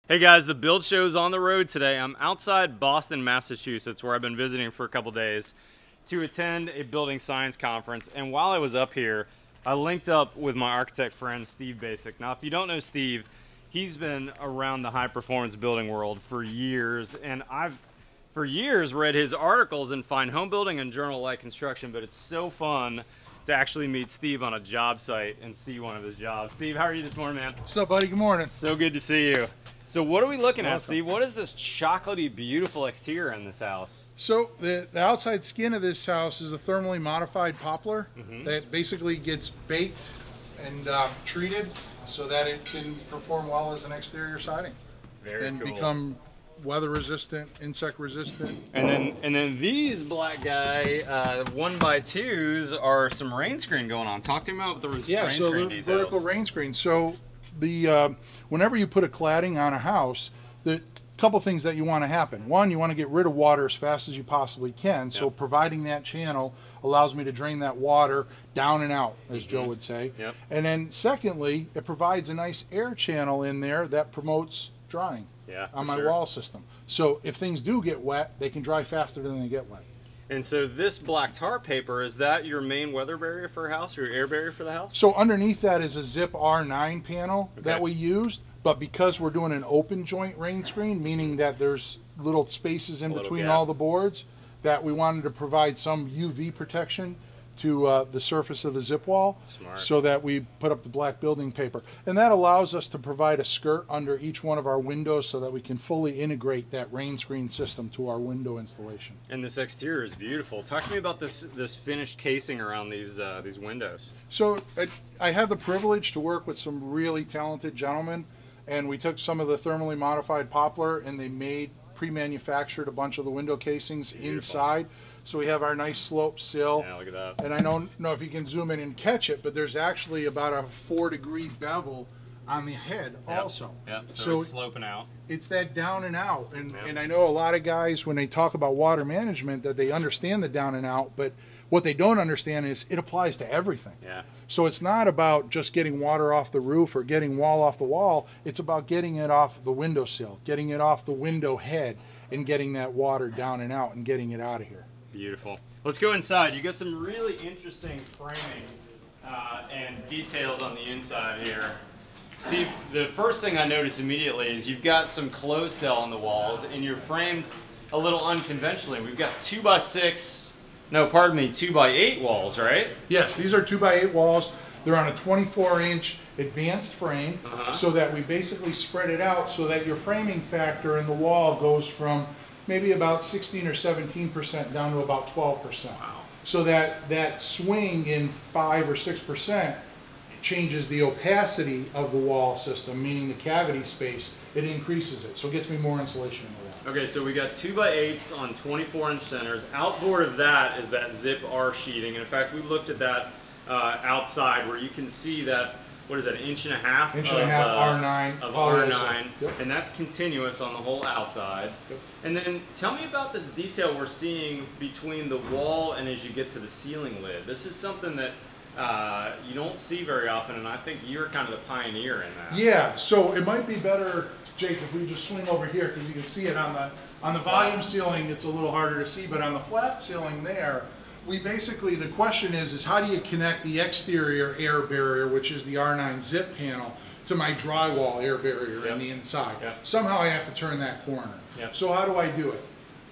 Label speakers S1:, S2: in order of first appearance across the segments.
S1: Hey guys, the Build Show is on the road today. I'm outside Boston, Massachusetts, where I've been visiting for a couple days to attend a building science conference. And while I was up here, I linked up with my architect friend, Steve Basic. Now, if you don't know Steve, he's been around the high performance building world for years. And I've, for years, read his articles in Fine Home Building and Journal Light Construction, but it's so fun to actually meet Steve on a job site and see one of his jobs. Steve, how are you this morning, man?
S2: What's up, buddy? Good morning.
S1: So good to see you. So what are we looking at,
S2: Awesome.
S1: Steve? What is this chocolatey, beautiful exterior in this house?
S2: So the outside skin of this house is a thermally modified poplar that basically gets baked and treated so that it can perform well as an exterior siding.
S1: Very
S2: and
S1: cool.
S2: become weather resistant, insect resistant.
S1: And then these black guy 1x2s are some rain screen going on. Talk to me about the rain
S2: So
S1: screen
S2: the
S1: details.
S2: vertical rain screen. So the whenever you put a cladding on a house, the couple things that you want to happen. One, you want to get rid of water as fast as you possibly can. So providing that channel allows me to drain that water down and out, as Joe would say.
S1: Yep.
S2: And then secondly, it provides a nice air channel in there that promotes drying on my wall system. So if things do get wet, they can dry faster than they get wet.
S1: And so this black tar paper, is that your main weather barrier for a house, or your air barrier for the house?
S2: So underneath that is a Zip R9 panel that we used, but because we're doing an open joint rain screen, meaning that there's little spaces in between all the boards, that we wanted to provide some UV protection to the surface of the zip wall.
S1: Smart.
S2: So that we put up the black building paper. And that allows us to provide a skirt under each one of our windows so that we can fully integrate that rain screen system to our window installation.
S1: And this exterior is beautiful. Talk to me about this finished casing around these windows.
S2: So I have the privilege to work with some really talented gentlemen, and we took some of the thermally modified poplar and they made pre-manufactured a bunch of the window casings inside. So we have our nice slope sill.
S1: Yeah, look at that.
S2: And I don't know if you can zoom in and catch it, but there's actually about a 4-degree bevel on the head also.
S1: Yep, so it's sloping out.
S2: It's that down and out. And I know a lot of guys, when they talk about water management, that they understand the down and out, but what they don't understand is it applies to everything.
S1: Yeah.
S2: So it's not about just getting water off the roof or getting wall off the wall. It's about getting it off the windowsill, getting it off the window head, and getting that water down and out and getting it out of here.
S1: Beautiful. Let's go inside. You got some really interesting framing and details on the inside here. Steve, the first thing I noticed immediately is you've got some closed cell on the walls, and you're framed a little unconventionally. We've got 2x8 walls, right?
S2: Yes, these are 2x8 walls. They're on a 24-inch advanced frame, so that we basically spread it out so that your framing factor in the wall goes from maybe about 16 or 17% down to about 12%.
S1: Wow.
S2: So that swing in 5 or 6% changes the opacity of the wall system, meaning the cavity space. It increases it, so it gets me more insulation in the wall.
S1: Okay, so we got 2x8s on 24-inch centers. Outboard of that is that Zip R sheeting. And in fact, we looked at that outside, where you can see that, what is that, 1.5 inches?
S2: Inch and a half R9.
S1: Of
S2: polyurethane.
S1: R9,
S2: Yep.
S1: and that's continuous on the whole outside.
S2: Yep.
S1: And then tell me about this detail we're seeing between the wall and as you get to the ceiling lid. This is something that you don't see very often, and I think you're kind of the pioneer in that.
S2: Yeah, so it might be better, Jake, if we just swing over here, because you can see it on the volume ceiling. It's a little harder to see, but on the flat ceiling there, we basically, the question is how do you connect the exterior air barrier, which is the R9 Zip panel, to my drywall air barrier in the inside? Somehow I have to turn that corner. So how do I do it?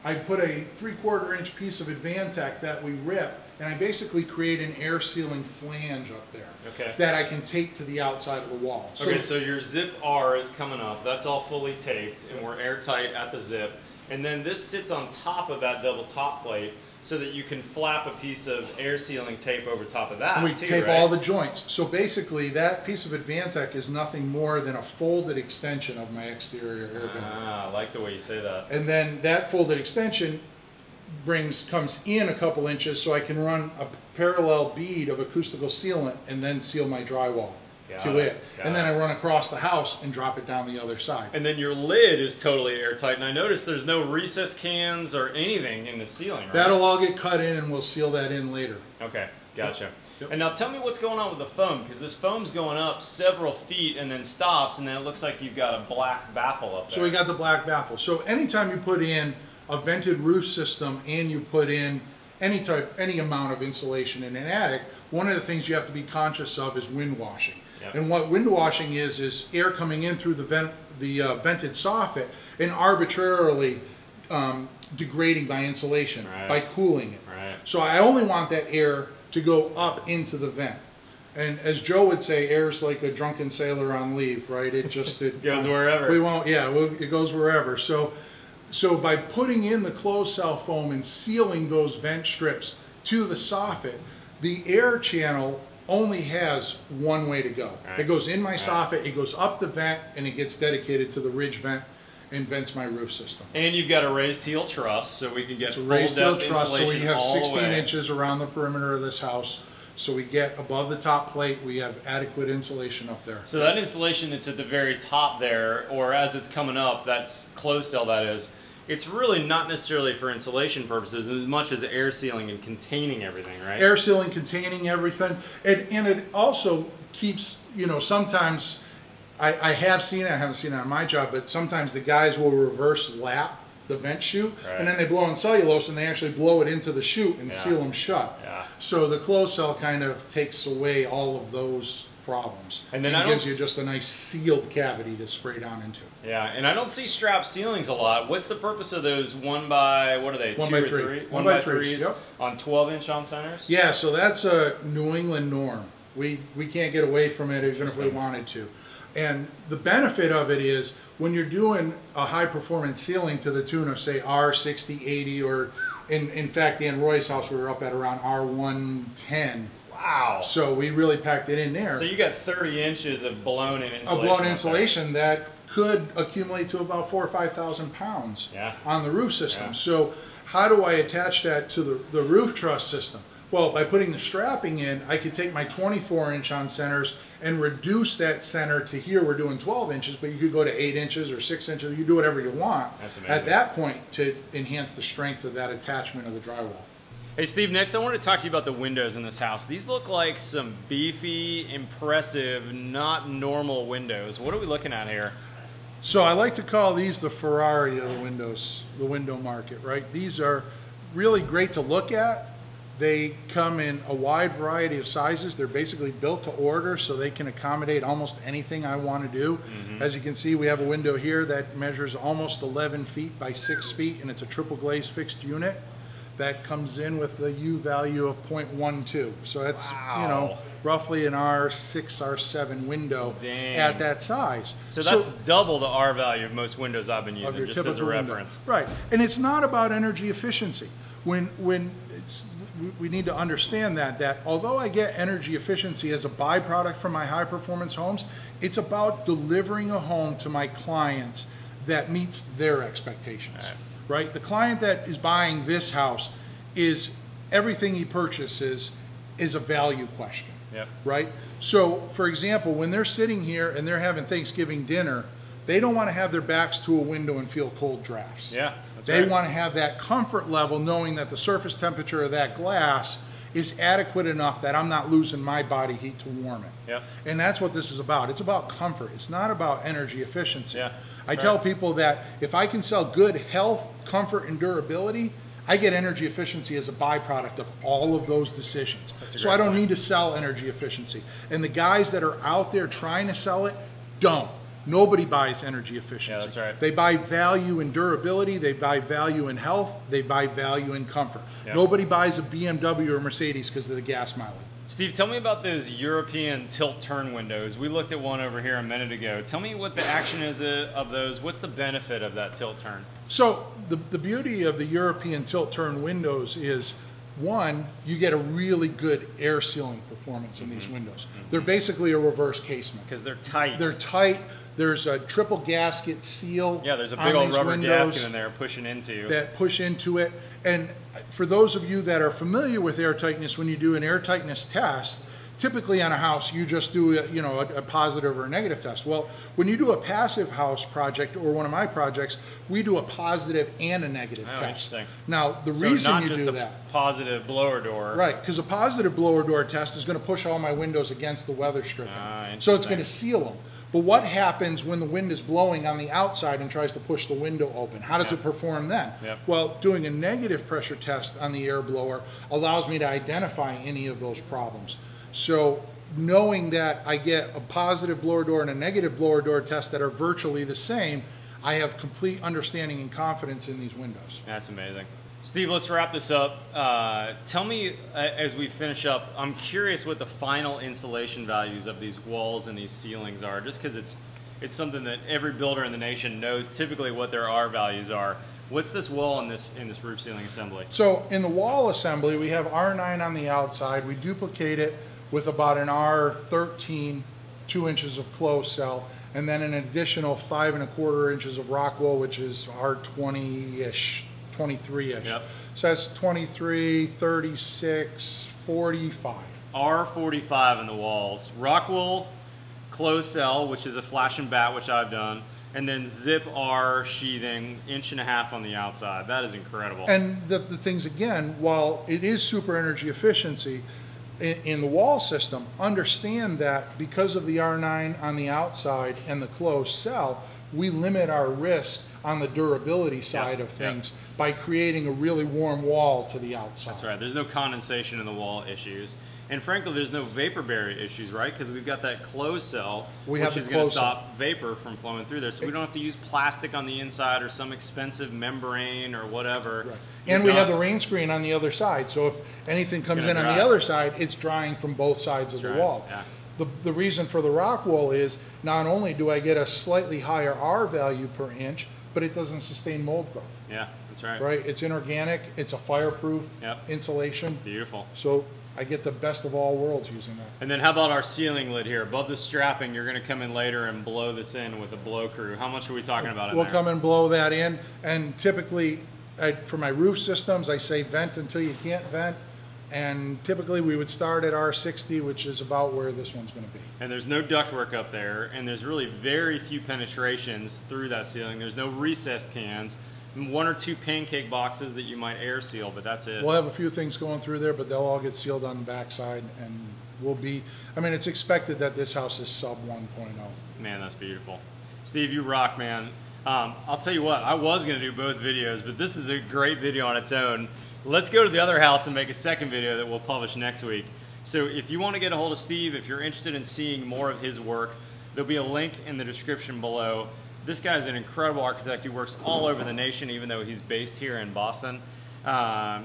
S2: I put a 3/4 inch piece of Advantech that we rip, and I basically create an air sealing flange up there that I can tape to the outside of the wall.
S1: Okay, so your Zip R is coming up. That's all fully taped, and we're airtight at the zip. And then this sits on top of that double top plate, so that you can flap a piece of air sealing tape over top of that.
S2: And we tape all the joints. So basically that piece of Advantech is nothing more than a folded extension of my exterior air barrier.
S1: Ah, I like the way you say that.
S2: And then that folded extension comes in a couple inches, so I can run a parallel bead of acoustical sealant and then seal my drywall to it. And then I run across the house and drop it down the other side.
S1: And then your lid is totally airtight. And I noticed there's no recess cans or anything in the ceiling, right?
S2: That'll all get cut in, and we'll seal that in later.
S1: Okay, gotcha.
S2: Yep.
S1: And now tell me what's going on with the foam, because this foam's going up several feet and then stops, and then it looks like you've got a black baffle up there.
S2: So we got the black baffle. So anytime you put in a vented roof system and you put in any amount of insulation in an attic, one of the things you have to be conscious of is wind washing.
S1: Yep.
S2: And what wind washing is air coming in through the vented soffit and arbitrarily degrading by insulation,
S1: right,
S2: by cooling it.
S1: Right.
S2: So I only want that air to go up into the vent. And as Joe would say, air's like a drunken sailor on leave, right? It just
S1: goes wherever.
S2: We won't, yeah, it goes wherever. So by putting in the closed cell foam and sealing those vent strips to the soffit, the air channel only has one way to go.
S1: Right.
S2: It goes in my
S1: right.
S2: soffit, it goes up the vent, and it gets dedicated to the ridge vent and vents my roof system.
S1: And you've got a raised heel truss, so we can get
S2: It's a
S1: full
S2: raised heel
S1: depth
S2: truss, so
S1: insulation
S2: we have
S1: all
S2: 16
S1: the way.
S2: inches around the perimeter of this house. So we get above the top plate, we have adequate insulation up there.
S1: So that insulation that's at the very top there, or as it's coming up, that's closed cell that is, it's really not necessarily for insulation purposes as much as air sealing and containing everything, right?
S2: Air sealing, containing everything. And it also keeps, you know, sometimes, I have seen it, I haven't seen it on my job, but sometimes the guys will reverse lap the vent chute,
S1: right,
S2: and then they blow in cellulose and they actually blow it into the chute and
S1: yeah,
S2: seal them shut.
S1: Yeah.
S2: So the closed cell kind of takes away all of those problems.
S1: And then
S2: it gives you just a nice sealed cavity to spray down into.
S1: Yeah, and I don't see strap ceilings a lot. What's the purpose of those 1 by, what are they,
S2: 1
S1: 2
S2: by
S1: or
S2: 3.
S1: 3?
S2: 1
S1: 1
S2: by
S1: by
S2: 3s,
S1: 3s
S2: yep.
S1: on 12-inch on centers?
S2: Yeah, so that's a New England norm. We can't get away from it even if we wanted to. And the benefit of it is when you're doing a high performance ceiling to the tune of say R60, 80, or in fact Dan Roy's house we were up at around R110.
S1: Wow.
S2: So we really packed it in there.
S1: So you got 30 inches of blown in insulation.
S2: A blown insulation that could accumulate to about 4,000 or 5,000 pounds on the roof system.
S1: Yeah.
S2: So how do I attach that to the roof truss system? Well, by putting the strapping in, I could take my 24-inch on centers and reduce that center to here. We're doing 12 inches, but you could go to 8 inches or 6 inches. You do whatever you want at that point to enhance the strength of that attachment of the drywall.
S1: Hey Steve, next I want to talk to you about the windows in this house. These look like some beefy, impressive, not normal windows. What are we looking at here?
S2: So I like to call these the Ferrari of the windows, the window market, right? These are really great to look at. They come in a wide variety of sizes. They're basically built to order, so they can accommodate almost anything I want to do. Mm-hmm. As you can see, we have a window here that measures almost 11 feet by 6 feet, and it's a triple glazed fixed unit that comes in with a U value of 0.12. So that's, you know, roughly an R6, R7 window at that size.
S1: So that's double the R value of most windows I've been using, just as a reference.
S2: Window. Right, and it's not about energy efficiency. We need to understand that although I get energy efficiency as a byproduct from my high performance homes, it's about delivering a home to my clients that meets their expectations, right? The client that is buying this house is everything he purchases is a value question, right? So for example, when they're sitting here and they're having Thanksgiving dinner, they don't want to have their backs to a window and feel cold drafts. They want to have that comfort level knowing that the surface temperature of that glass is adequate enough that I'm not losing my body heat to warm it. And that's what this is about. It's about comfort. It's not about energy efficiency. I tell people that if I can sell good health, comfort, and durability, I get energy efficiency as a byproduct of all of those decisions. So I don't need to sell energy efficiency. And the guys that are out there trying to sell it don't. Nobody buys energy efficiency. They buy value in durability, they buy value in health, they buy value in comfort. Nobody buys a BMW or Mercedes because of the gas mileage.
S1: Steve, tell me about those European tilt turn windows. We looked at one over here a minute ago. Tell me what the action is of those. What's the benefit of that tilt turn?
S2: So the beauty of the European tilt turn windows is, one, you get a really good air sealing performance in these windows. They're basically a reverse casement.
S1: Because they're tight.
S2: They're tight. There's a triple gasket seal.
S1: Yeah, there's a big old rubber gasket in there pushing into.
S2: That push into it. And for those of you that are familiar with air tightness, when you do an air tightness test, typically on a house, you just do a positive or a negative test. Well, when you do a passive house project or one of my projects, we do a positive and a negative test.
S1: Interesting.
S2: Now, the
S1: So
S2: reason
S1: not
S2: you
S1: just
S2: do
S1: a
S2: that,
S1: positive blower door.
S2: right, because a positive blower door test is going to push all my windows against the weather stripping. So it's going to seal them. But what happens when the wind is blowing on the outside and tries to push the window open? How does it perform then? Well, doing a negative pressure test on the air blower allows me to identify any of those problems. So knowing that I get a positive blower door and a negative blower door test that are virtually the same, I have complete understanding and confidence in these windows.
S1: That's amazing. Steve, let's wrap this up. Tell me, as we finish up, I'm curious what the final insulation values of these walls and these ceilings are, just because it's something that every builder in the nation knows typically what their R values are. What's this wall in this roof ceiling assembly?
S2: So in the wall assembly, we have R9 on the outside. We duplicate it with about an R13, 2 inches of closed cell, and then an additional 5 1/4 inches of rock wool, which is R20-ish. 23-ish. So that's 23, 36, 45.
S1: R45 in the walls. Rock wool, closed cell, which is a flash and bat, which I've done, and then zip R sheathing, 1.5 inches on the outside. That is incredible.
S2: And the things, again, while it is super energy efficiency, in the wall system, understand that because of the R9 on the outside and the closed cell, we limit our risk on the durability side of things by creating a really warm wall to the outside.
S1: That's right. There's no condensation in the wall issues. And frankly, there's no vapor barrier issues, right? Because we've got that closed cell, which is going to stop vapor from flowing through there. So we don't have to use plastic on the inside or some expensive membrane or whatever.
S2: Right. And we have the rain screen on the other side. So if anything comes in on the other side, it's drying from both sides of the wall.
S1: Yeah.
S2: The reason for the rock wool is not only do I get a slightly higher R value per inch, but it doesn't sustain mold growth.
S1: Yeah, that's right.
S2: Right? It's inorganic. It's a fireproof insulation.
S1: Beautiful.
S2: So I get the best of all worlds using that.
S1: And then how about our ceiling lid here? Above the strapping, you're going to come in later and blow this in with a blow crew. How much are we talking about in there?
S2: We'll come and blow that in. And typically, for my roof systems, I say vent until you can't vent. And typically we would start at R60, which is about where this one's going to be.
S1: And there's no ductwork up there, and there's really very few penetrations through that ceiling. There's no recessed cans, 1 or 2 pancake boxes that you might air seal, but that's it.
S2: We'll have a few things going through there, but they'll all get sealed on the backside, and we'll be, I mean, it's expected that this house is sub 1.0.
S1: Man, that's beautiful. Steve, you rock, man. I'll tell you what, I was going to do both videos, but this is a great video on its own. Let's go to the other house and make a second video that we'll publish next week. So if you want to get a hold of Steve, if you're interested in seeing more of his work, there'll be a link in the description below. This guy is an incredible architect. He works all over the nation, even though he's based here in Boston.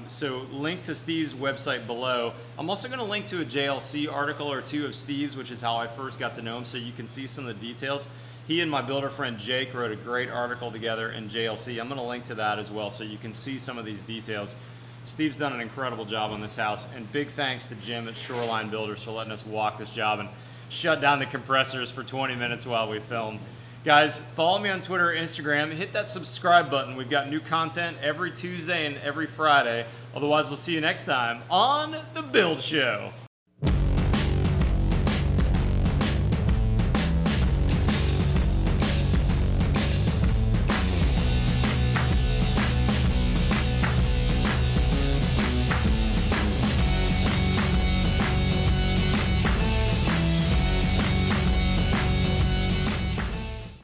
S1: So link to Steve's website below. I'm also going to link to a JLC article or two of Steve's, which is how I first got to know him, so you can see some of the details. He and my builder friend Jake wrote a great article together in JLC. I'm going to link to that as well, so you can see some of these details. Steve's done an incredible job on this house, and big thanks to Jim at Shoreline Builders for letting us walk this job and shut down the compressors for 20 minutes while we film. Guys, follow me on Twitter or Instagram. Hit that subscribe button. We've got new content every Tuesday and every Friday. Otherwise, we'll see you next time on The Build Show.